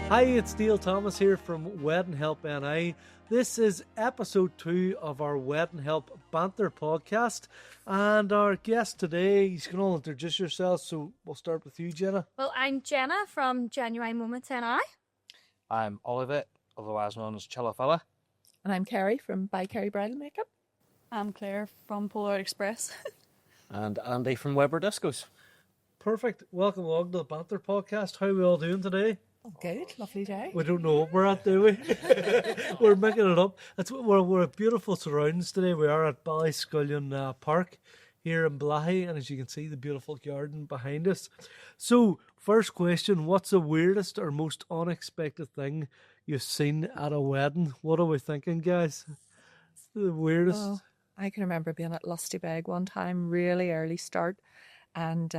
Hi, it's Neil Thomas here from Wedding Help N.I. This is episode 2 of our Wedding Help Banter Podcast. And our guest today, you can all introduce yourselves, so we'll start with you, Jenna. Well, I'm Jenna from Jenuine Moments N.I. I'm Oliver, otherwise known as Cellofella. And I'm Kerri from By Kerri Bridal Makeup. I'm Claire from Polaroid Express. And Andy from Weber Discos. Perfect. Welcome along to the Banter Podcast. How are we all doing today? Oh, good. Lovely day. We don't know what we're at, do we? We're making it up. We're at beautiful surroundings today. We are at Ballyscullion Park here in Ballaghy, and as you can see, the beautiful garden behind us. So, first question, what's the weirdest or most unexpected thing you've seen at a wedding? What are we thinking, guys? The weirdest? Oh, I can remember being at Lusty Beg one time, really early start, and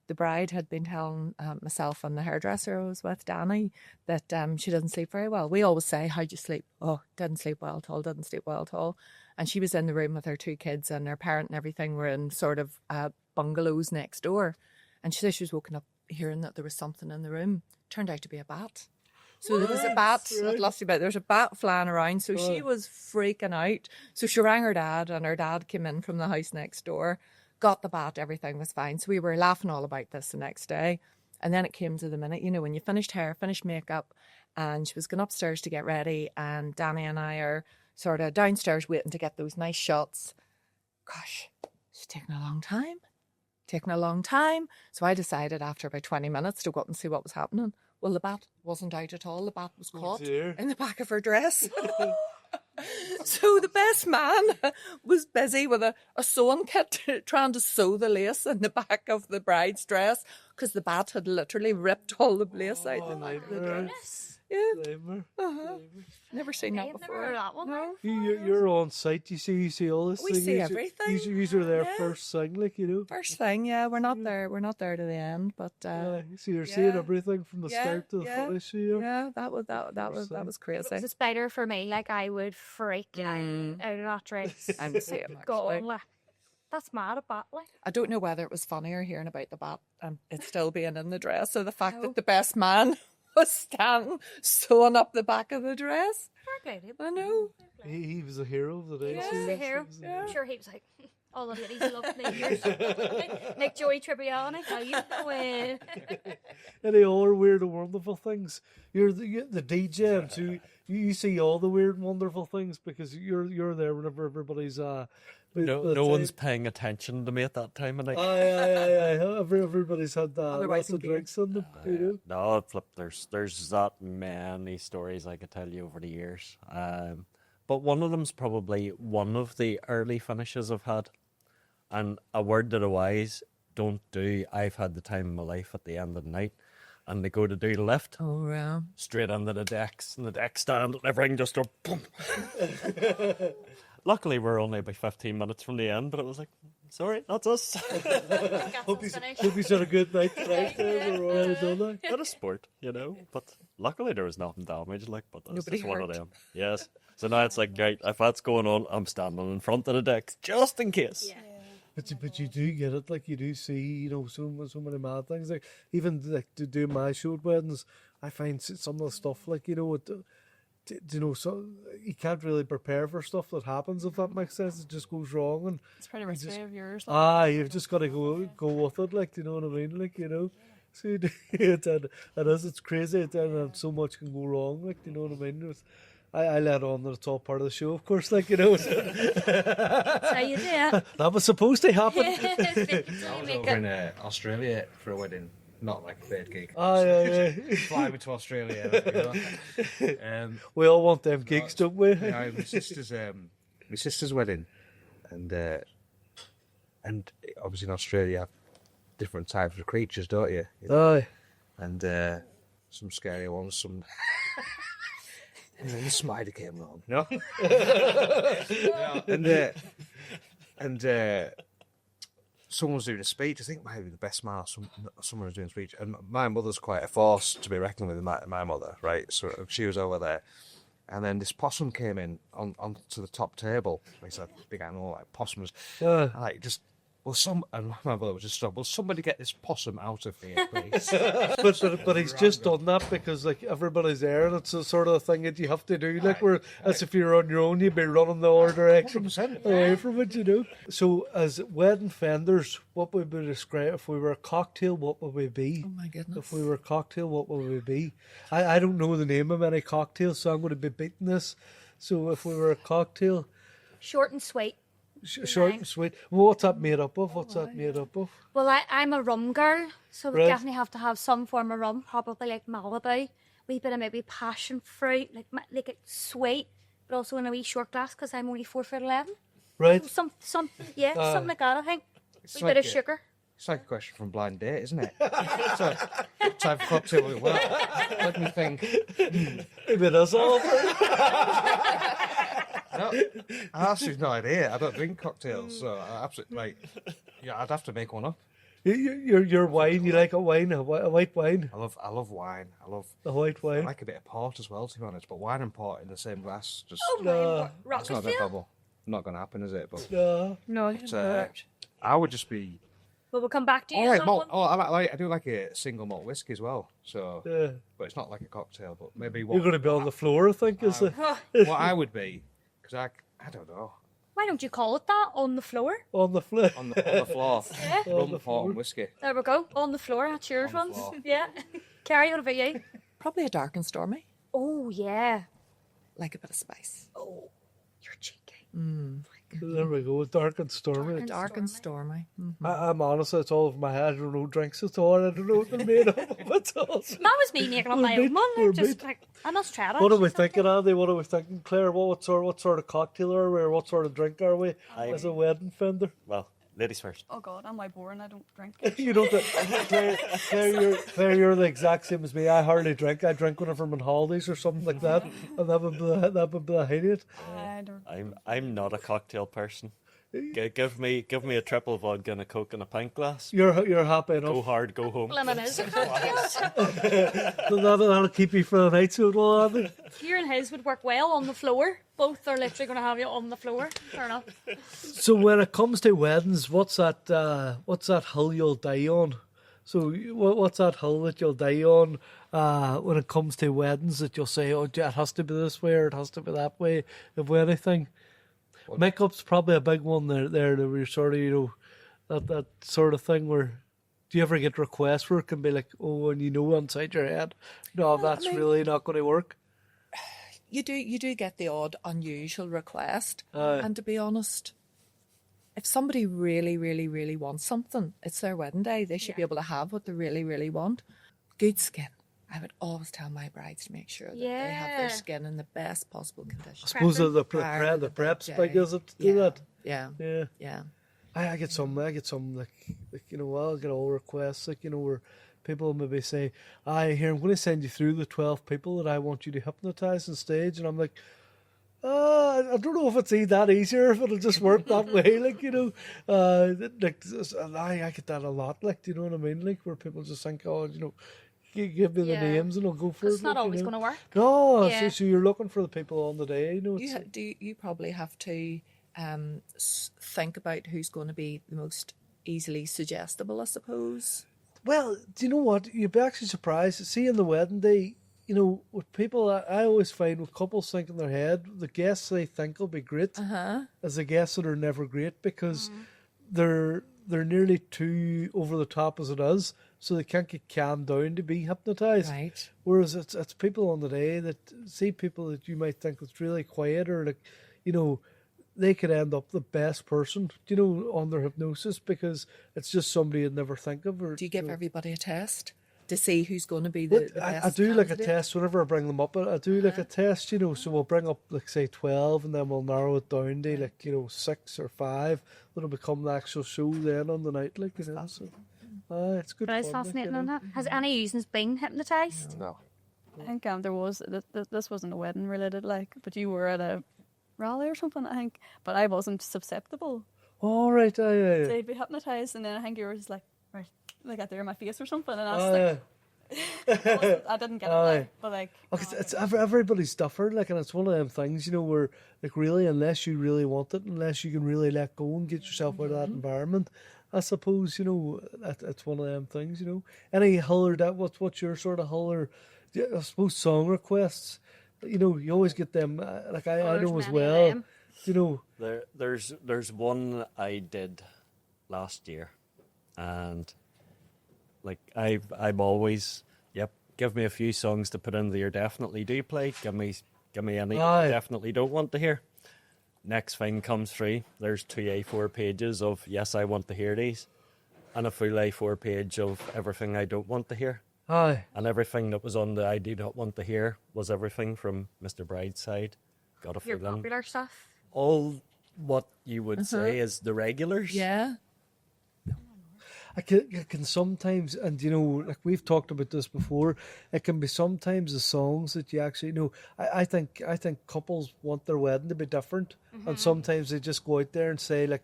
the bride had been telling myself and the hairdresser I was with, Danny, that she doesn't sleep very well. We always say, how'd you sleep? Oh, didn't sleep well at all, didn't sleep well at all. And she was in the room with her 2 kids, and her parent and everything were in sort of bungalows next door. And she said she was woken up hearing that there was something in the room. Turned out to be a bat. So there was a bat at Lusty Beg. There was a bat flying around. So she was freaking out. So she rang her dad, and her dad came in from the house next door, got the bat, everything was fine. So we were laughing all about this the next day. And then it came to the minute, you know, when you finished hair, finished makeup, and she was going upstairs to get ready, and Danny and I are sort of downstairs waiting to get those nice shots. Gosh, it's taking a long time. So I decided after about 20 minutes to go up and see what was happening. Well, the bat wasn't out at all. The bat was caught in the back of her dress. So the best man was busy with a sewing kit trying to sew the lace in the back of the bride's dress because the bat had literally ripped all the lace out the back of the dress. Yeah. Never seen that before. Never heard that one. No. You're on site. You see all this. We see everything. You are there first thing, like, you know. First thing, yeah. We're not there. We're not there to the end, but so you're seeing everything from the start to the finish. Yeah, that was crazy. It's a spider for me. Like, I would freak out of that dress. I'm the same, actually. Going, like, that's mad about, like. I don't know whether it was funnier hearing about the bat and it still being in the dress, or the fact that the best man was standing sewing up the back of the dress. Fair play to him. I know. He was a hero of the day. Yeah, so the hero. I'm sure he was like, all the ladies love me here. Like Joey Tribbiani, how you doing? Any other weird and wonderful things? You're the DJ, and so you see all the weird and wonderful things because you're there whenever everybody's No one's paying attention to me at that time of night. Everybody's had lots of drinks on them. You know? No, flip. There's that many stories I could tell you over the years. But one of them's probably one of the early finishes I've had. And a word to the wise, don't do. I've had the time of my life at the end of the night. And they go to do the lift. Oh, yeah. Straight into the decks, and the deck stand, and everything just go boom. Luckily, we're only about 15 minutes from the end, but it was like, sorry, that's us. Hope he's had a good night tonight. We're all done now. Bit of sport, you know. But luckily, there was nothing damaged. Like, but that's Nobody just one of hurt. them. Yes. So now it's like, right, if that's going on, I'm standing in front of the decks just in case. Yeah. But you do get it, like you do see, you know, so many mad things. Like even like to do my show at weddings, I find some of the stuff, like, you know, you know, so you can't really prepare for stuff that happens, if that makes sense. It just goes wrong, and It's pretty risky of yours. you've just got to go with it, like, you know what I mean, like, you know. So it's crazy, and so much can go wrong, like, you know what I mean. I let on that it's all part of the show, of course, like, you know. So you do. That was supposed to happen. I was over in Australia for a wedding, not like a paid gig. Yeah. Fly me to Australia. We all want them gigs, don't we? Yeah, my sister's wedding, and obviously in Australia you have different types of creatures, don't you? Aye. And some scary ones, some. And then the spider came along, no? And someone was doing a speech. I think maybe the best man or someone was doing a speech. And my mother's quite a force to be reckoned with, my mother, right? So she was over there. And then this possum came in onto the top table. It's a big animal, like possums. Like just and my brother was just like, will somebody get this possum out of here, please? But he's just done that because like everybody's there, and it's the sort of thing that you have to do. Like as if you're on your own, you'd be running the other direction 100%. away from it, you know. So as wedding fenders, what would we describe if we were a cocktail? What would we be? Oh my goodness. If we were a cocktail, what would we be? I don't know the name of any cocktails, so I'm going to be beating this. So if we were a cocktail, Short and sweet. short and sweet. Well, what's that made up of? What's that made up of? Well, I'm a rum girl, so we Right. definitely have to have some form of rum, probably like Malibu. Wee bit of maybe passion fruit, like it's sweet, but also in a wee short glass because I'm only 4'11". Right. Something like that. I think. It's Wee bit of a- sugar. It's like a question from Blind Date, isn't it? So, what type of cocktail we want? Let me think. Maybe that's all. No, I actually have no idea. I don't drink cocktails, so I absolutely I'd have to make one up. Your wine, you like a wine, a white wine, I love wine. I white wine. like a bit of port as well, to be honest. But wine and port in the same glass, just Oh my, it's not a Rockford. bubble. Not going to happen, is it? But No, I would just be. but we'll come back to you. All on right, that malt. one. I do like a single malt whiskey as well. So, Yeah. but it's not like a cocktail. But maybe You're what going to be on the floor, I think, is it? what I would be, because I don't know, Why don't you call it that? On the floor. On the floor. on the floor, Yeah. rum, port, and whiskey. There we go. On the floor. That's yours, On the ones. floor. Yeah. Kerri, what about you? Probably a dark and stormy, Oh yeah. like a bit of spice. Oh, you're cheeky. There we go, dark and stormy. Dark and stormy. I'm honest, it's all over my head. I don't know drinks at all. I don't know what they're made of. It's all. That was me making up my We're own one. we're Just like I must try that. What are we thinking, Andy? What are we thinking, Claire? What sort of cocktail are we, or what sort of drink are we as a wedding fender? Well, ladies first. Oh God, am I boring? I don't drink. You don't. Claire, you're the exact same as me. I hardly drink. I drink whenever I'm on holidays or something like that, and that would be a hideous. I don't. I'm not a cocktail person. Give me a triple vodka and a Coke and a pint glass. You're happy Go enough. hard, go home. Lemon is. That'll keep you for the night, so it will, Andy. You and his would work well on the floor. Both are literally going to have you on the floor. Fair enough. So when it comes to weddings, what's that hill you'll die on? So what's that hill that you'll die on when it comes to weddings that you'll say, oh, it has to be this way or it has to be that way, if anything? Makeup's probably a big one there that we're sort of, you know, that sort of thing where, do you ever get requests where it can be like, oh, and you know inside your head, no, that's really not going to work? You do get the odd unusual request, Aye. and to be honest, if somebody really, really, really wants something, it's their wedding day. They should be able to have what they really, really want. Good skin. I would always tell my brides to make sure that they have their Yeah. skin in the best possible condition. I suppose the Prior to the prep's big big, day. is it, to do that? Yeah, Yeah. yeah. I get some like you know, I'll get all requests like, you know, where people maybe say, I'm going to send you through the 12 people that I want you to hypnotise on stage, and I'm like, I don't know if it's that easier, if it'll just work that way, like, you know, like I get that a lot, like, do you know what I mean, like, where people just think, oh, you know, you give me the Yeah. names and I'll go for it. It's not like, always you know. going to work. No, Yeah. so you're looking for the people on the day, you know. It's, You probably have to think about who's going to be the most easily suggestible, I suppose. Well, do you know what? You'd be actually surprised. See, on the wedding day, you know, with people, I always find with couples think in their head, the guests they think will be great as the guests that are never great because they're nearly too over the top as it is, so they can't get calmed down to be hypnotised. Right. Whereas it's people on the day that see people that you might think was really quiet or like, you know, they could end up the best person, you know, on their hypnosis because it's just somebody you'd never think of. Or Do you give know. everybody a test to see who's going to be the best I do like a candidate? test whenever I bring them up. I do like a test, you know. So we'll bring up like say 12, and then we'll narrow it down to like, you know, 6 or 5. That'll become the actual show then on the night, like, you know. So, it's good. But it's fun, like, fascinating you on know. that. Has any of you been hypnotised? No. I think there was this wasn't a wedding related, like, but you were at a rally or something, I think. But I wasn't susceptible All right, to be hypnotised, and then I think you were just like, right, like out there in my face or something, and I was like, I didn't get it, like, but like, It's everybody's different, like, and it's one of them things, you know, where like really, unless you really want it, unless you can really let go and get yourself out of that environment, I suppose, you know, it's one of them things, you know. Any Huller, what's your sort of Huller, I suppose, song requests? You know, you always get them, like I there's know as many of well, them. you know. There's one I did last year, and like I'm always, yep, give me a few songs to put in there. Definitely do play. Give me any Aye. definitely don't want to hear. Next thing comes through. There's 2 A4 pages of yes, I want to hear these, and a full A4 page of everything I don't want to hear. Aye. And everything that was on the I do not want to hear was everything from Mr. Bride's side. Got a Your feeling. popular stuff. All what you would say is the regulars. Yeah. I can sometimes, and you know, like we've talked about this before, it can be sometimes the songs that you actually know. I think couples want their wedding to be different, and sometimes they just go out there and say like,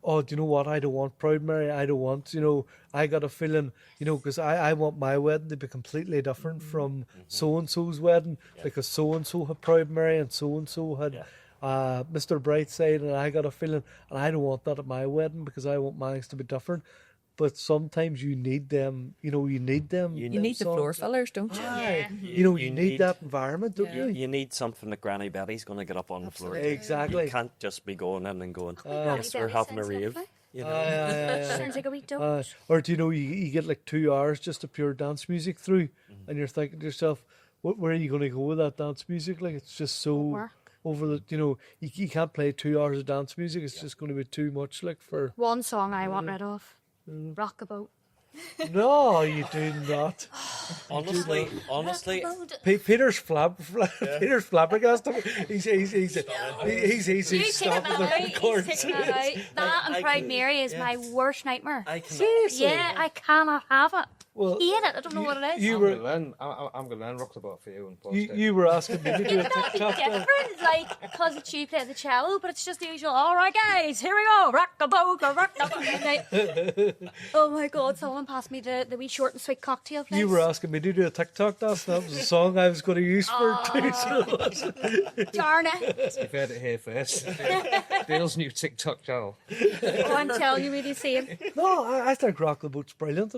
"Oh, do you know what? I don't want Proud Mary. I don't want, you know, I got a feeling, you know, because I want my wedding to be completely different from so and so's wedding because so and so had Proud Mary and so had." Mr. Brightside, and I got a feeling, and I don't want that at my wedding because I want mine to be different. But sometimes you need them, you know, you need them. You You need the floor fillers, don't you? Aye. You know, you You need need- that environment, don't you? You need something that Granny Betty's going to get up on the floor. Exactly. You can't just be going in and going, Granny yes, we're Betty having a sounds rave. lovely. You know? Aye. Sounds like a wee dope. Or do you know, you get like 2 hours just of pure dance music through, and you're thinking to yourself, where are you going to go with that dance music? Like, it's just so Work. over the, you know, you can't play 2 hours of dance music. It's just going to be too much, like, for. One song I want rid of. Rock a boat. No, you do not. Honestly, Peter's flabbergasted. He's You take stopping that the out. He's record. taking that out. That and I Proud can- Mary is my worst nightmare. I can. Seriously? Yeah, I cannot have it. Well, Hate it. I don't know what it is. You I'm were gonna learn rock the boat for you and post it. you were asking me to do a That'd be TikTok. different, like, because it's you play the cello, but it's just the usual, all right, guys, here we go, rock the boat, rock the boat. Oh my God, someone passed me the wee short and sweet cocktail place. You were asking me to do a TikTok dance. That was a song I was going to use for Darn it. You've heard it here first. Dale's new TikTok channel. Oh, I'm telling you, really same. No, I think Rock the Boat's brilliant.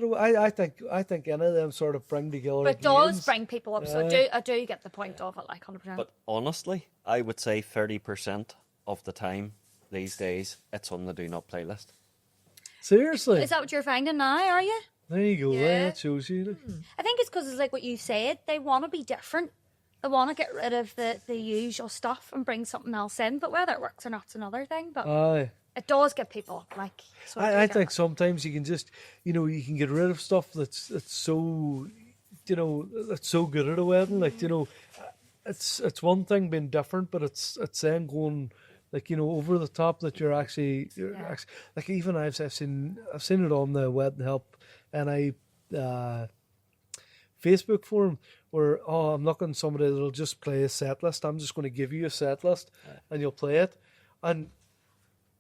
I think any of them sort of bring together. But it does games. bring people up, so I do get the point of it, like 100%. But honestly, I would say 30% of the time these days, it's on the do not playlist. Seriously. Is that what you're finding now, are you? There you go. Yeah. That shows you. Like. I think it's because it's like what you said, they want to be different. They want to get rid of the usual stuff and bring something else in, but whether it works or not's another thing. But Aye. it does get people, like... So I think sometimes you can just, you know, you can get rid of stuff that's so, you know, that's so good at a wedding. Like, you know, it's one thing being different, but it's then going, like, you know, over the top that you're actually like, even I've seen it on the Wedding Help NI Facebook forum where, I'm looking at somebody that'll just play a set list. I'm just going to give you a set list and you'll play it. And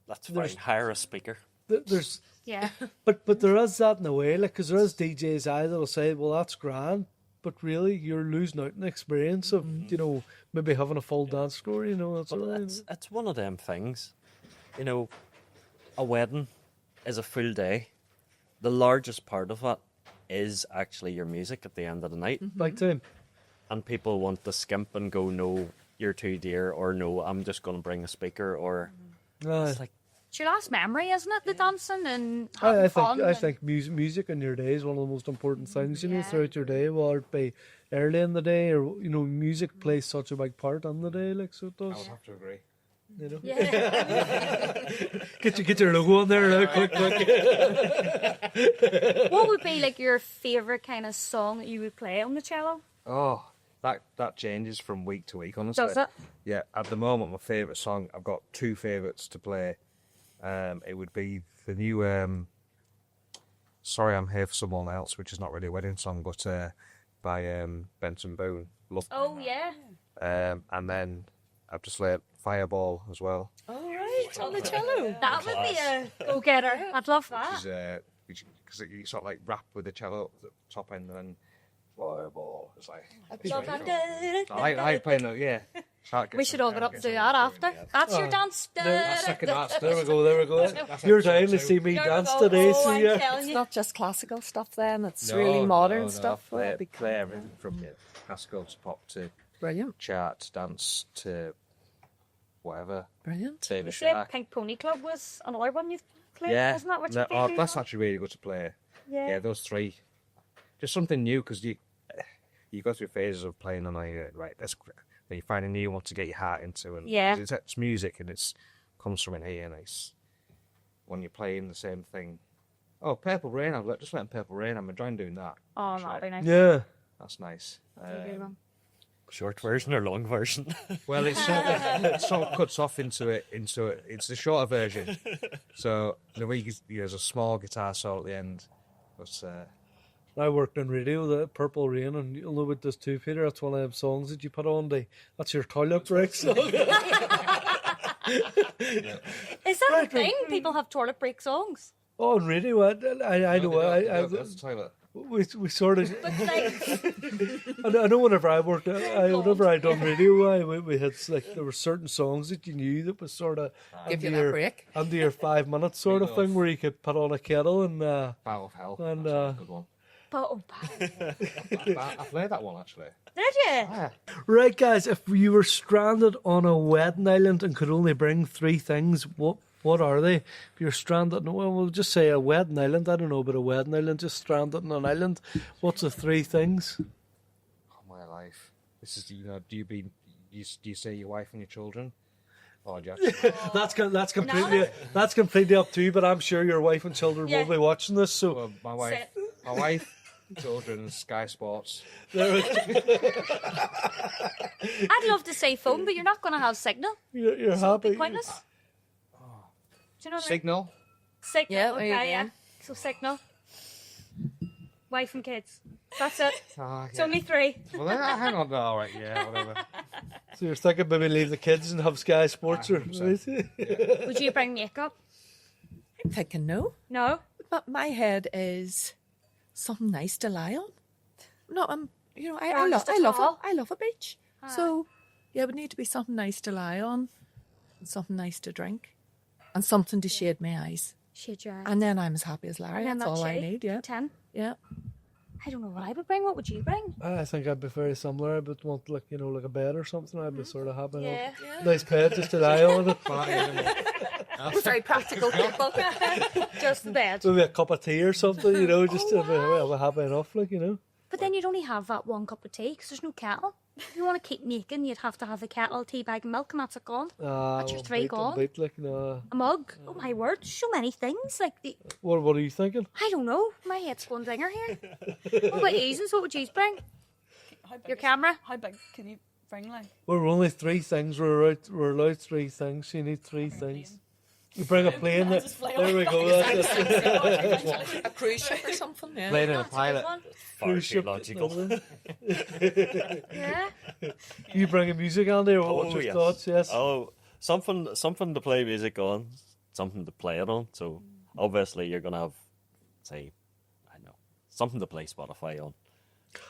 That's fine. Hire a speaker. there's Yeah. But there is that in a way, like, because there is DJs that'll say, well, that's grand, but really you're losing out on the experience of, you know, maybe having a full dance floor, you know. That's But all. it's one of them things. You know, a wedding is a full day. The largest part of it is actually your music at the end of the night. Big time. And people want to skimp and go, no, you're too dear, or no, I'm just going to bring a speaker, or Aye. it's like, It's your last memory, isn't it? The dancing and having I fun. think music in your day is one of the most important things, you know, Yeah. throughout your day, whether it be early in the day or, you know, music plays such a big part in the day, like, so it I would does. have to agree. You know? Yeah. Get your logo on there now, quick. What would be like your favourite kind of song that you would play on the cello? Oh, that changes from week to week, honestly. Does it? Yeah, at the moment, my favourite song, I've got two favourites to play. It would be the new Sorry I'm Here for Someone Else, which is not really a wedding song, but by Benson Boone. Love. Oh yeah. And then I've just laid Fireball as well, All right, on the cello. That would be a go-getter. I'd love that. because you sort of like rap with the cello at the top end and then Fireball. It's like Love that. I like playing that, yeah. We should all get up and do that after. That's your dance. Second dance. There we go. You're dying to see me dance today, so I'm yeah. telling It's you. not just classical stuff then, it's really modern stuff. Play everything from classical to pop to Brilliant, chart, dance to whatever. brilliant. David You said Shack. Pink Pony Club was another one you played, Yeah, wasn't that what you no, played? that's actually really good to play. Yeah, those three. Just something new because you go through phases of playing and right, that's great. Then you find a new one to get your heart into, and Yeah. it's music and it's comes from in here, and it's when you're playing the same thing. Oh, Purple Rain! Just letting Purple Rain. I'm enjoying doing that. Oh, that'll be nice. Yeah. That's nice. That's a good one. Short version or long version? Well, it sort of cuts off into it. It's the shorter version. So there's a small guitar solo at the end. But I worked in radio, the Purple Rain, and you'll know about this too, Peter. That's one of them songs that you put on. That's your toilet break song. Is that a thing? People have toilet break songs. Oh, on radio, I know. that's the toilet. We sort of. But like, I know whenever I worked, whenever I done radio, we had like there were certain songs that you knew that was sort of Give you that break. under your 5 minutes sort of thing, where you could put on a kettle and Bow of Hell. And, That's a good one. I played that one actually. did you? Yeah. right, guys. If you were stranded on a wedding island and could only bring 3 things, what are they? If you're stranded, well, we'll just say a wedding island. I don't know about a wedding island. Just stranded on an island. What's the 3 things? Oh my life. This is do you say your wife and your children? Oh, do you actually? That's completely up to you. But I'm sure your wife and children Yeah. will be watching this. So Well, my wife, children, and Sky Sports. I'd love to say phone, but you're not going to have signal. you're So it'd happy. be pointless. Do you know what I mean? Signal. Signal. Yeah, there you okay, go. yeah. So signal. Wife and kids. That's it. Oh, It's only 3. Well, hang on. All right, yeah, whatever. So you're thinking maybe leave the kids and have Sky Sports or 100%. Would you bring makeup? I'm thinking no, No. but my head is something nice to lie on. No, I Or love just a towel. I love a beach. So yeah, it would need to be something nice to lie on, and something nice to drink, and something to shade my eyes. Shade your eyes. And then I'm as happy as Larry. And then That's all I shade. need. Yeah, 10. yeah. I don't know what I would bring. What would you bring? I think I'd be very similar. I would want like a bed or something. I'd be sort of having Yeah. a nice bed just to lie on it. We're very practical people. Just the bed. Maybe a cup of tea or something, just to be happy enough, But then you'd only have that one cup of tea because there's no kettle. If you want to keep making, you'd have to have a kettle, tea bag, and milk, and that's it gone. That's your 3 gone. No. A mug. Oh my word, so many things. What are you thinking? I don't know. My head's going dinger here. What about Easons? What would you bring? How big Your is- camera? How big can you bring, like? We're only 3 things. We're allowed 3 things. So you need 3 things. You bring a plane. There Just fly we go. That's it. A cruise ship or something. Yeah. Playing in a That's a good pilot. one. Far Cruise too ship. logical. Yeah. You bringing music on there? What's your yes. thoughts? Yes. Oh, something to play music on, something to play it on. So obviously you're gonna have, say, I don't know, something to play Spotify on.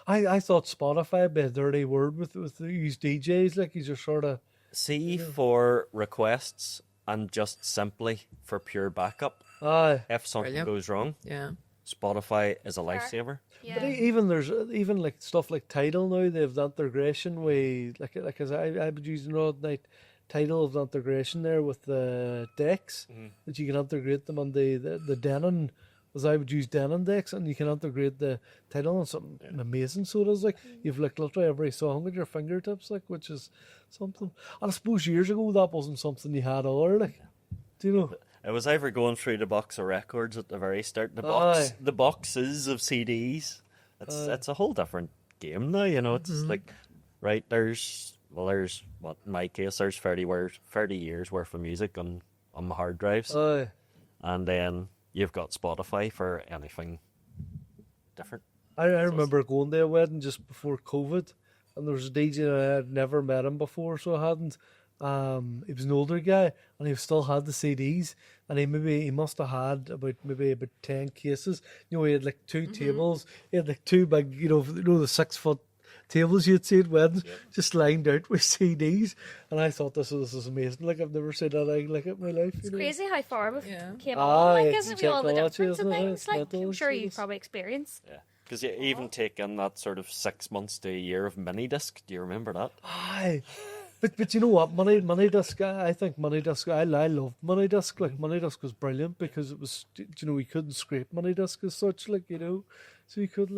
I thought Spotify would be a dirty word with these DJs. Like you just sort of. C for requests and just simply for pure backup. Aye. If something Brilliant. goes wrong, Yeah. Spotify is a lifesaver. But Yeah. even there's even like stuff like Tidal now. They have the integration with like as I would use the other night. Tidal of the integration there with the decks that you can integrate them on the Denon. As I would use Denon decks, and you can integrate the Tidal on something amazing. So it is like you've like literally every song at your fingertips, like which is something. And I suppose years ago that wasn't something you had all like. Do you know? It was either going through the box of records at the very start, Aye. the boxes of CDs. It's a whole different game now. It's like right there's what in my case there's 30 years worth of music on my hard drives, Aye. and then you've got Spotify for anything different. I remember going to a wedding just before COVID, and there was a DJ and I had never met him before, so I hadn't. He was an older guy, and he still had the CDs, and he must have had about 10 cases. He had like 2 tables. He had like 2 big, the 6-foot tables you'd see at weddings, just lined out with CDs. And I thought this was amazing. Like, I've never seen anything like it in my life. It's crazy how far we've came Aye, on. Like, it's isn't it all the technology, difference of isn't it? things? It's Like, mental, I'm sure it you've is. probably experienced. Yeah. Because you even take in that sort of 6 months to a year of mini disc. Do you remember that? Aye. But you know what, money disc. I think money disc. I love money disc. Like, money disc was brilliant because it was, you know, we couldn't scrape money disc as such. Like, you know, so you couldn't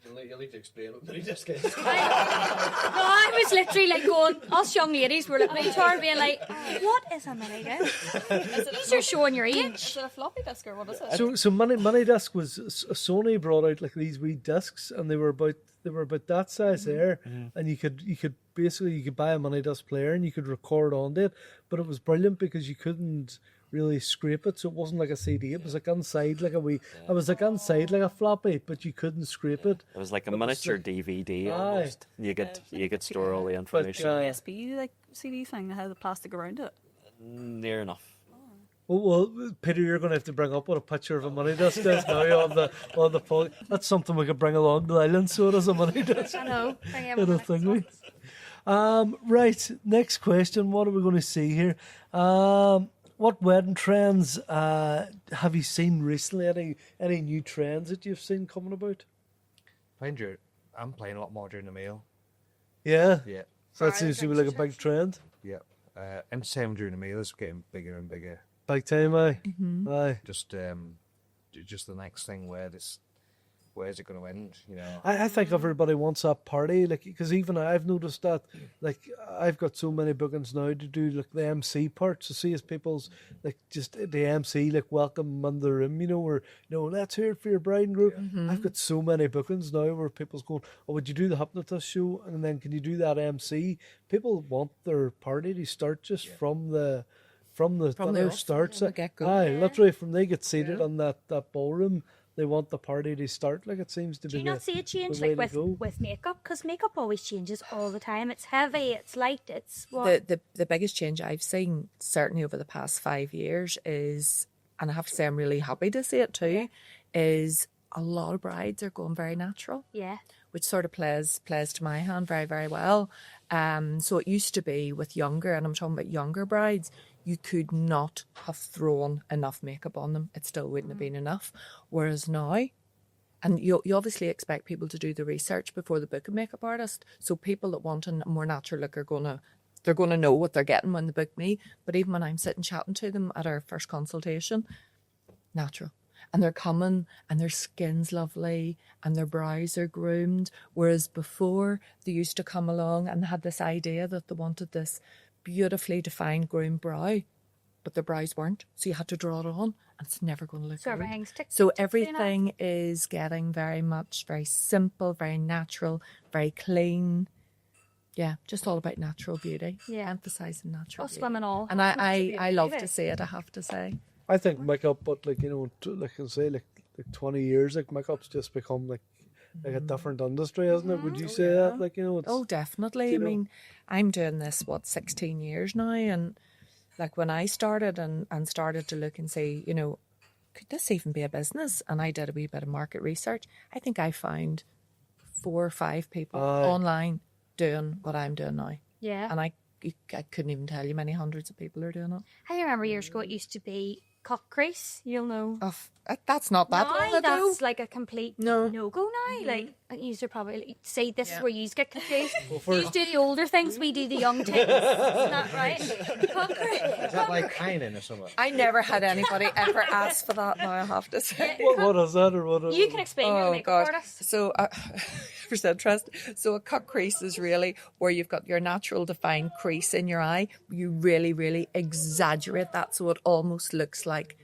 You'll need to explain what mini disc is. No, I was literally like going, us young ladies were looking at each other being like, what is a mini disc? These are showing your Is age. it a floppy disk or what is it? So money disc was Sony brought out like these wee discs, and they were about that size there, and you could basically buy a money disc player and you could record on it, but it was brilliant because you couldn't really scrape it, so it wasn't like a CD. It was like inside like a wee. It was like inside like a floppy, but you couldn't scrape it. It was like a miniature DVD Aye. almost. You could store all the information. USB like CD thing that has the plastic around it. Near enough. Well, Peter, you're going to have to bring up what a picture of a money disc is now on the pod. That's something we could bring along to the island. So it is a money disc. I know. Little thing. Right. Next question. What are we going to see here? What wedding trends have you seen recently? Any new trends that you've seen coming about? I'm playing a lot more during the meal. Yeah. Yeah. So that seems to be like a big trend. Yeah. Entertainment during the meal is getting bigger and bigger. Big time, aye. Aye. Just the next thing where's it going to end? You know. I think everybody wants that party, like, because even I've noticed that, like, I've got so many bookings now to do like the MC part. So see as people's like just the MC like welcome them in the room, you know, or let's hear it for your bride and groom. I've got so many bookings now where people's going, oh, would you do the hypnotist show, and then can you do that MC? People want their party to start just from the off, starts. from the get-go. Aye, literally from they get seated on that ballroom. They want the party to start. Like, it seems to Do be. you not see a change the way like to go. with makeup? Because makeup always changes all the time. It's heavy, it's light, it's what? The biggest change I've seen, certainly over the past 5 years, is, and I have to say I'm really happy to see it too, is a lot of brides are going very natural. Yeah. Which sort of plays to my hand very, very well. So it used to be with younger, and I'm talking about younger brides, you could not have thrown enough makeup on them. It still wouldn't have been enough. Whereas now, and you obviously expect people to do the research before they book a makeup artist. So people that want a more natural look they're gonna know what they're getting when they book me. But even when I'm sitting chatting to them at our first consultation, natural. And they're coming and their skin's lovely and their brows are groomed. Whereas before they used to come along and they had this idea that they wanted this beautifully defined groomed brow, but the brows weren't. So you had to draw it on and it's never going to look So good. everything's So everything is getting very simple, very natural, very clean. Yeah, just all about natural beauty. Yeah. Emphasising natural Us beauty. women all. And I love to see it, I have to say. I think makeup, but like, you know, like I say, like 20 years, like makeup's just become like a different industry, hasn't it? Would you say that? Like, you know, it's, Oh, definitely. I mean, I'm doing this, 16 years now, and like when I started and started to look and say, you know, could this even be a business? And I did a wee bit of market research. I think I found 4 or 5 people online doing what I'm doing now. Yeah. And I couldn't even tell you many hundreds of people are doing it. I remember years ago it used to be cock crease, you'll know. That's not that long Now ago. that's like a complete no-go now. Like, you are probably say this is where you get confused. You do the older things, we do the young things. Isn't that right? Cock crease. Is that like Kynan or something? I never had anybody ever ask for that now, I have to say. what is that, or what? You can explain your makeup artist. So, for interest, so a cut crease is really where you've got your natural defined crease in your eye. You really, really exaggerate that so it almost looks like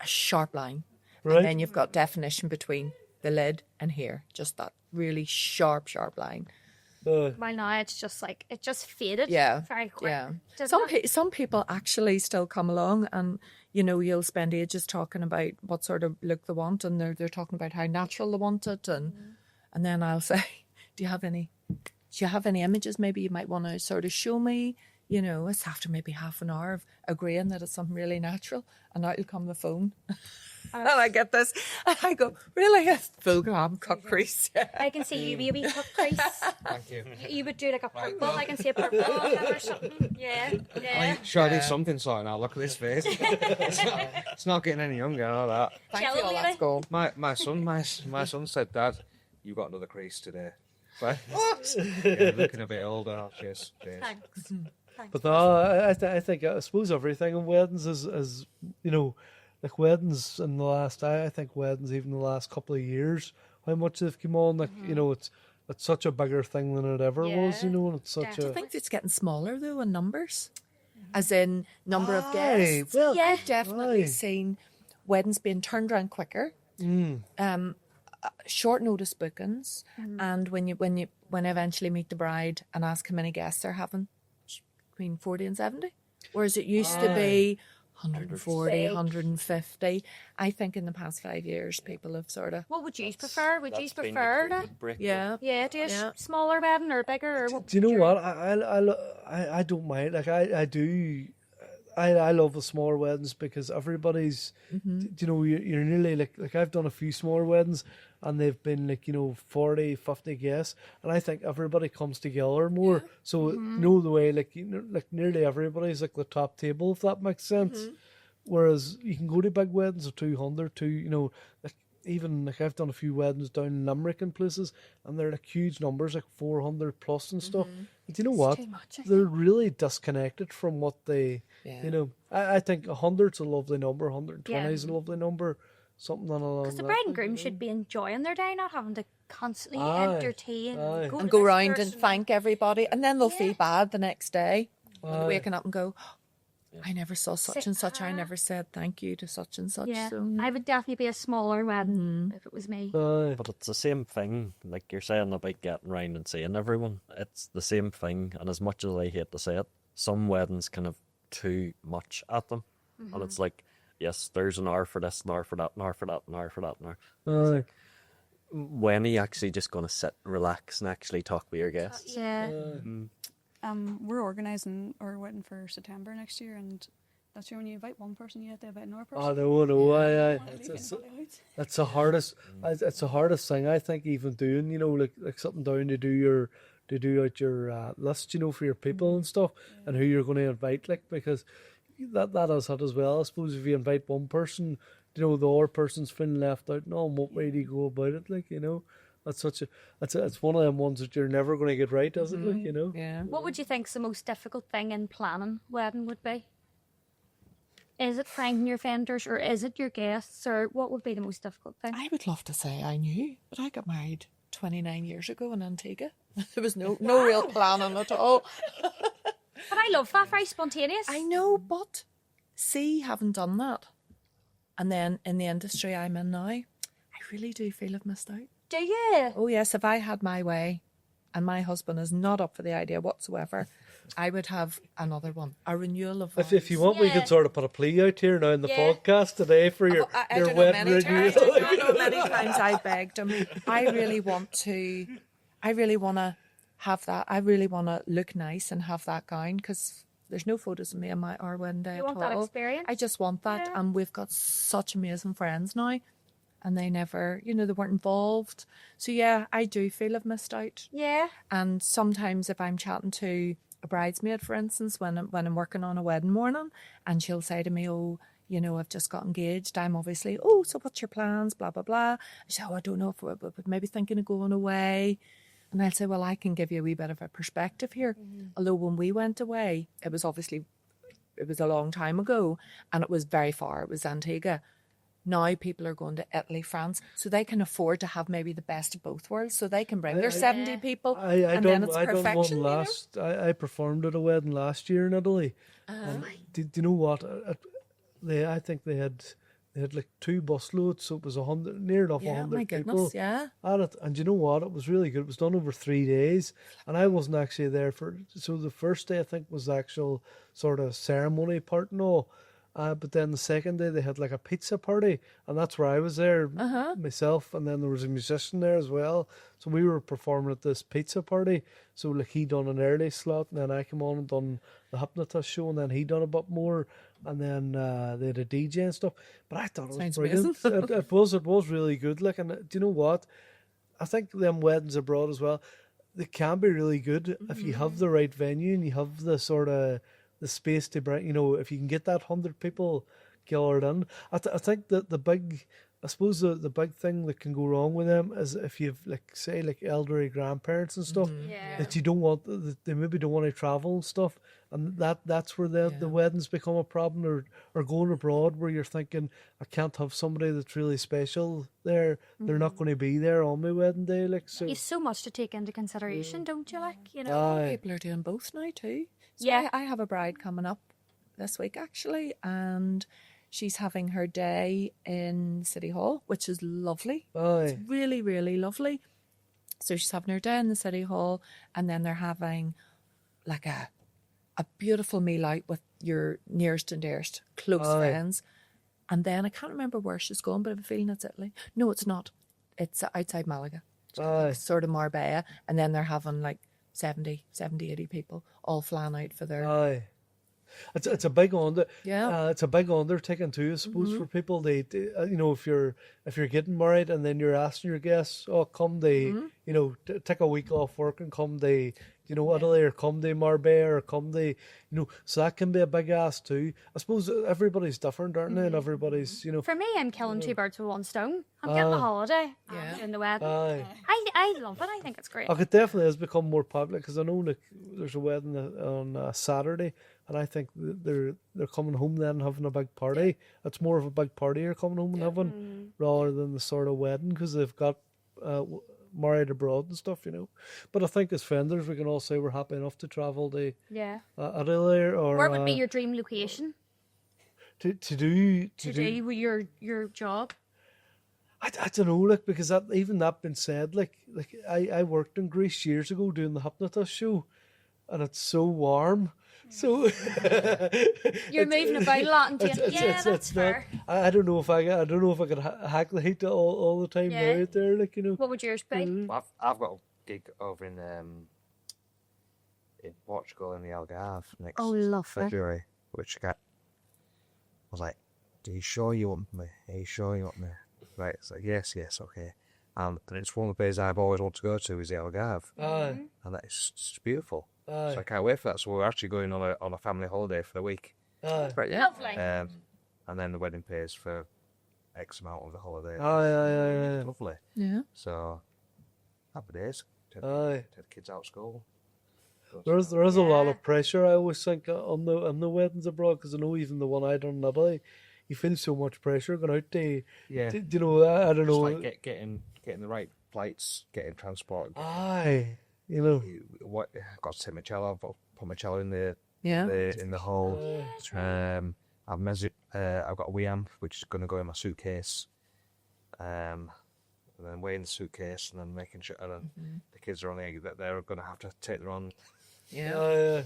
a sharp line. Right. And then you've got definition between the lid and here. Just that really sharp line. Well, now it's just like, it just faded very quick. Yeah. Doesn't it? Some people actually still come along and, you know, you'll spend ages talking about what sort of look they want, and they're talking about how natural they want it, and then I'll say, do you have any images maybe you might want to sort of show me? You know, it's after maybe half an hour of agreeing that it's something really natural, and out will come the phone. And I get this, and I go, really? A full gram cut crease? I can see you be a wee cut crease. Thank you. You would do like a purple. I can see a purple on it or something. Yeah, yeah. Sure, I do something sorting out. Look at this face. It's not getting any younger and all that. Thank Jello you, lady. let's go. My son said, Dad, you got another crease today. What? Yeah, looking a bit older. Cheers. Thanks. But no, I think I suppose everything in weddings is you know, like weddings in the last I think weddings even the last couple of years, how much they've come on, like you know, it's such a bigger thing than it ever was, you know, and it's such I think it's getting smaller though in numbers, as in number of guests. well, Yeah. I've definitely seen weddings being turned around quicker. Short notice bookings, and when I eventually meet the bride and ask how many guests they're having, between 40 and 70, whereas it used to be 140, 150. I think in the past 5 years, people have sort of What would you prefer? Would you That's been the prefer to? COVID break. yeah. Do a Yeah. smaller wedding or bigger? Or what do you know would what I don't mind, like I do. I love the smaller weddings because everybody's, you know, you're nearly like I've done a few smaller weddings and they've been like, you know, 40, 50 guests, and I think everybody comes together more. So, you know, the way like, you know, like nearly everybody's like the top table, if that makes sense. Whereas you can go to big weddings of 200 to, you know, like even like I've done a few weddings down in Limerick and places, and they're like huge numbers, like 400 plus and stuff. And do you know what? too much, I They're really disconnected from what they, Yeah. you know. I think 100's a lovely number, 120 is a lovely number, something along Because the that bride and line, groom you should be enjoying their day, not having to constantly Aye, entertain aye. to And go this round and person. thank everybody, and then they'll feel Yeah. bad the next day when they're Aye. waking up and go, I never saw such Sick and such. I pa. never said thank you to such and such. Yeah, So I would definitely be a smaller wedding if it was me. Aye. But it's the same thing, like you're saying about getting round and seeing everyone. It's the same thing, and as much as I hate to say it, some weddings kind of too much at them. And it's like, yes, there's an hour for this, an hour for that, an hour for that, an hour for that, an hour. Aye. When are you actually just going to sit, relax, and actually talk with your guests? Yeah. We're organising our wedding for September next year, and that's when you invite one person, you have to invite another person. I know, aye. Can't leave It's anybody out. It's the hardest. It's the hardest thing I think. Even doing, you know, like sitting down to do out your list, you know, for your people and stuff, and who you're going to invite, like, because that is it as well. I suppose if you invite one person, you know, the other person's feeling left out. No, what way do you go about it? Like, you know, that's such a it's one of them ones that you're never going to get right, is it? Like, you know. yeah. What would you think's the most difficult thing in planning wedding would be? Is it finding your vendors, or is it your guests, or what would be the most difficult thing? I would love to say I knew, but I got married 29 years ago in Antigua. There was no real planning at all. But I love that, very spontaneous. I know, but see, haven't done that. And then in the industry I'm in now, I really do feel I've missed out. Do you? Oh yes, if I had my way, and my husband is not up for the idea whatsoever, I would have another one, a renewal of If you want, we Yeah. can sort of put a plea out here now in the Yeah. podcast today for your I your don't know wedding many renewal. times. I don't know many times I begged him. I really want to have that. I really want to look nice and have that gown, because there's no photos of me on our wedding day You at want that all. experience? I just want that, Yeah. and we've got such amazing friends now, and they never, you know, they weren't involved. So yeah, I do feel I've missed out. Yeah. And sometimes if I'm chatting to a bridesmaid, for instance, when I'm working on a wedding morning, and she'll say to me, oh, you know, I've just got engaged. I'm obviously, oh, so what's your plans? Blah, blah, blah. I say, oh, I don't know if we're maybe thinking of going away. And I'll say, well, I can give you a wee bit of a perspective here. Although when we went away, it was a long time ago, and it was very far. It was Antigua. Now people are going to Italy, France, so they can afford to have maybe the best of both worlds. So they can bring their 70 people, and then it's I done perfection. one last. I performed at a wedding last year in Italy. And do you know what? I think they had like 2 busloads, so it was 100, near enough Yeah, 100 my people goodness, yeah. at it. And you know what? It was really good. It was done over 3 days, and I wasn't actually there for. So the first day I think was the actual sort of ceremony part and all. But then the second day they had like a pizza party, and that's where I was there myself, and then there was a musician there as well. So we were performing at this pizza party. So like he done an early slot, and then I came on and done the hypnotist show, and then he done a bit more, and then they had a DJ and stuff. But I thought it was Sounds brilliant. It was really good. Like, and do you know what? I think them weddings abroad as well, they can be really good if you have the right venue and you have the sort of the space to bring. You know, if you can get that 100 people gathered in, I think that the big. I suppose the big thing that can go wrong with them is if you've like elderly grandparents and stuff that you don't want, that they maybe don't want to travel and stuff, and that's where the weddings become a problem, or going abroad where you're thinking, I can't have somebody that's really special there. They're not going to be there on my wedding day, like so. You've so much to take into consideration, don't you? Like, you know, People are doing both now too. So Yeah. I have a bride coming up this week actually, and she's having her day in City Hall, which is lovely. It's really, really lovely. So she's having her day in the City Hall, and then they're having like a beautiful meal out with your nearest and dearest close friends. And then I can't remember where she's going, but I have a feeling it's Italy. No, it's not. It's outside Malaga. It's sort of Marbella. And then they're having like 70, 80 people all flying out for their... It's a big it's a big undertaking too, I suppose, for people. They you know, if you're getting married and then you're asking your guests, come they you know, take a week off work and come they, you know, Italy, or come they Marbella, or come they, you know, so that can be a big ask too. I suppose everybody's different, aren't they? And everybody's, you know. for me, I'm killing two birds with one stone. I'm getting a holiday in the wedding. I love it. I think it's great. It definitely has become more popular, because I know like there's a wedding on Saturday, and I think they're coming home then and having a big party. It's more of a big party you're coming home and having, rather than the sort of wedding, because they've got married abroad and stuff, you know. But I think as vendors, we can all say we're happy enough to travel to Italy, or where would be your dream location to do your job? I don't know, like, because that been said, like I worked in Greece years ago doing the hypnotist show, and it's so warm. So you're moving about a lot, and that's fair. I don't know if I could hack the heat all the time now out there, like, you know. What would yours be? I've got a gig over in Portugal in the Algarve next February, which I was like, "Are you sure you want me? Are you sure you want me?" Right, it's like, yes, okay. And it's one of the places I've always wanted to go to, is the Algarve, and it's just beautiful. So I can't wait for that. So we're actually going on a family holiday for a week. Lovely. And then the wedding pays for X amount of the holiday. Lovely. Yeah. So happy days. Take the kids out of school. There is a lot of pressure, I always think, on the weddings abroad, because I know even the one I done in Italy, you feel so much pressure going out to, to, you know, I don't know. Like getting the right flights, getting transport. You know, I've got to take my cello. I've got to put my cello in the hole. I've got a wee amp which is going to go in my suitcase, and then weighing the suitcase, and then making sure the kids are on the that they're going to have to take their own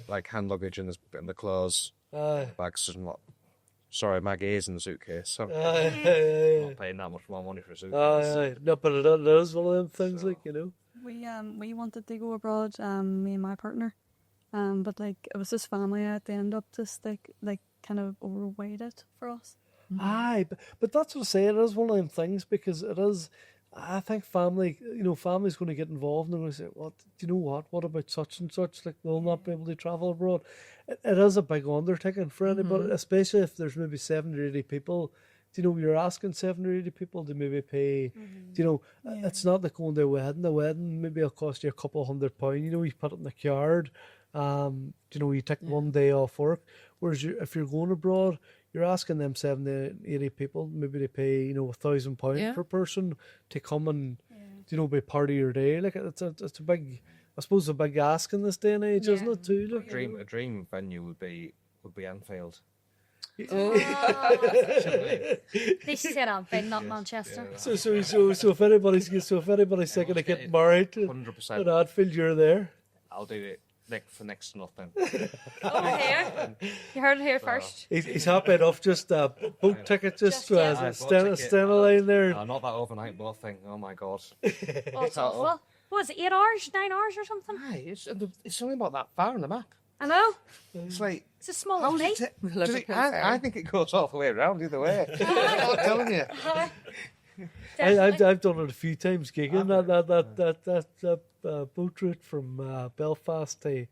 like hand luggage and the clothes, bags and what. Sorry, Maggie is in the suitcase. So I'm not paying that much more money for a suitcase. No, but it is one of them things, like, you know. We wanted to go abroad, me and my partner, but like it was just family at the end up just like kind of overweighed it for us. But that's what I say. It is one of them things, because it is. I think family, family's going to get involved, and they're going to say, "What? Do you know what? What about such and such? Like, they'll not be able to travel abroad." It is a big undertaking for anybody, especially if there's maybe 70 or 80 people. You're asking 70 or 80 people to maybe pay. It's not like going to a wedding. A wedding maybe it'll cost you a couple £100. You put it in the card. You take one day off work. Whereas if you're going abroad, you're asking them 70, 80 people maybe to pay £1,000 per person to come and be part of your day. Like it's a big, I suppose, a big ask in this day and age, isn't it? Too. Like, a dream venue would be Anfield. They said Anfield, not Manchester. So if anybody's thinking of getting married 100% in Anfield, you're there. I'll do it. For next to nothing. Here. You heard it here first. He's happy enough, just a boat ticket, stand a line there. No, not that overnight boat thing. Oh my god. It's awful. What was it, 8 hours, 9 hours or something? It's only about that far on the map. I know. It's like, It's a small how of does me. it Liverpool Ferry. I think it goes all the way around either way. I'm telling you. I've done it a few times gigging that boat route from Belfast to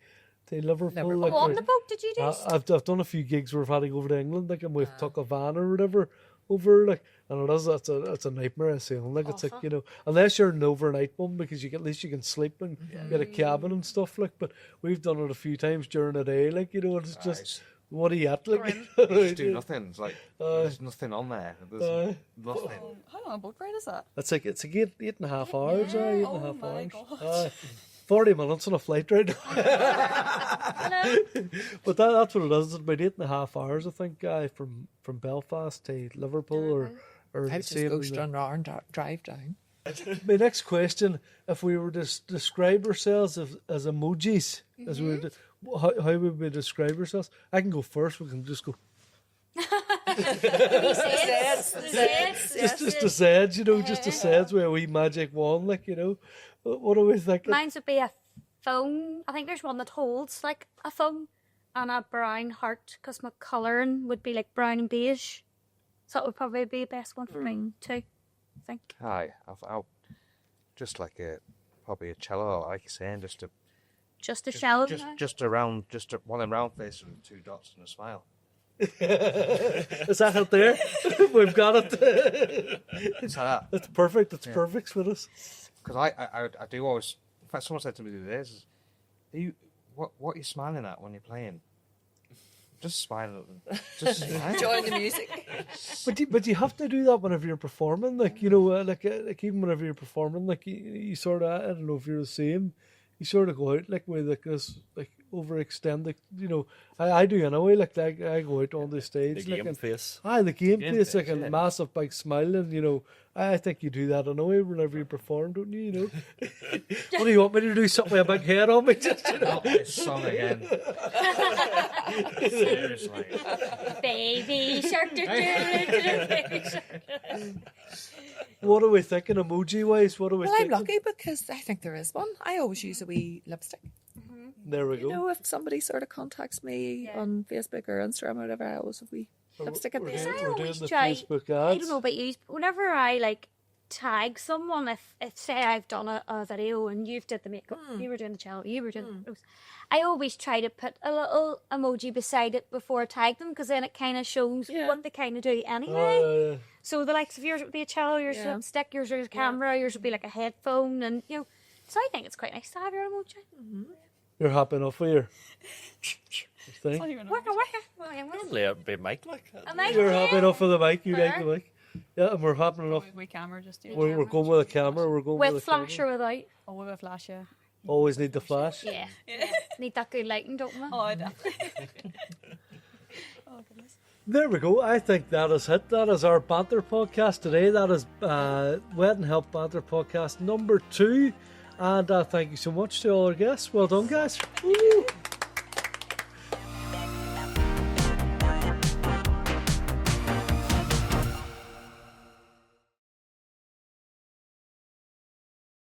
Liverpool. Liverpool. Like, What on the boat did you do? I've done a few gigs where I've had to go over to England, like, and we've took a van or whatever over, like, and it's a nightmare sailing. Like, it's like, you know, unless you're an overnight one, because at least you can sleep and get a cabin and stuff, like. But we've done it a few times during the day, like, you know, and it's just what are you at, like? Just do nothing. It's like, there's nothing on there. There's nothing. How long a boat ride is that? It's like it's like eight and a half hours, 8.5 Oh my hours. God. 40 minutes on a flight ride. Hello. But that's what it is. It's about 8.5 hours, I think, from Belfast to Liverpool or I would just go straight around and drive down. My next question: if we were to describe ourselves as emojis, as we would, how would we describe ourselves? I can go first. We can just go. Just the sads, you know, just the sads with a wee magic wand, like, you know. What are we thinking? Mine's would be a phone. I think there's one that holds like a phone and a brown heart because my colouring would be like brown and beige. So that would probably be the best one for me too, I think. Hi, I'll just like probably a cello, like you're saying, Just a shallow. just one round face with 2 dots and a smile. Is that out there? We've got it. It's like that. It's perfect. It's perfect for us. Because I do always. In fact, someone said to me the other day, what are you smiling at when you're playing? Just smile at them. Just smile. Enjoying the music. But you have to do that whenever you're performing, like, you know, like even whenever you're performing, like you sort of, I don't know if you're the same, you sort of go out like with like this like overextended, you know. I do anyway, like I go out on the stage, The like, game and, face. the game Game face, like face, a yeah. massive big smile, and, you know, I think you do that anyway whenever you perform, don't you? You know. What do you want me to do? Something with a big head on me? Just, you know. Not this song again. Seriously. Baby shark. Baby shark. What are we thinking emoji wise? What are we Well, I'm thinking? lucky because I think there is one. I always use a wee lipstick. There we go. You know, if somebody sort of contacts me on Facebook or Instagram or whatever, I always have a wee lipstick at the Because end. I We're doing always the try. Facebook I ads. don't know about you, but whenever I like tag someone, if say I've done a video and you've did the makeup, you were doing the cello, you were doing the nose, I always try to put a little emoji beside it before I tag them, because then it kind of shows what they kind of do anyway. So the likes of yours would be a cello, yours would be a lipstick, yours would be a camera, yours would be like a headphone, and you know. So I think it's quite nice to have your emoji. You're happy enough with your thing? Wicka wicka. Lay it be Mike like that. You're happy enough with the mic. You like the mic. Yeah, and we're happy enough. We camera just do. We're going with a camera. We're going With with a flash camera. or without. Oh, we have a flash, yeah. Always need the flash. Yeah. Need that good lighting, don't we? Oh, I definitely. Oh, goodness. There we go. I think that is it. That is our banter podcast today. That is Wedding Help Banter Podcast number 2. And thank you so much to all our guests. Well done, guys. Woo.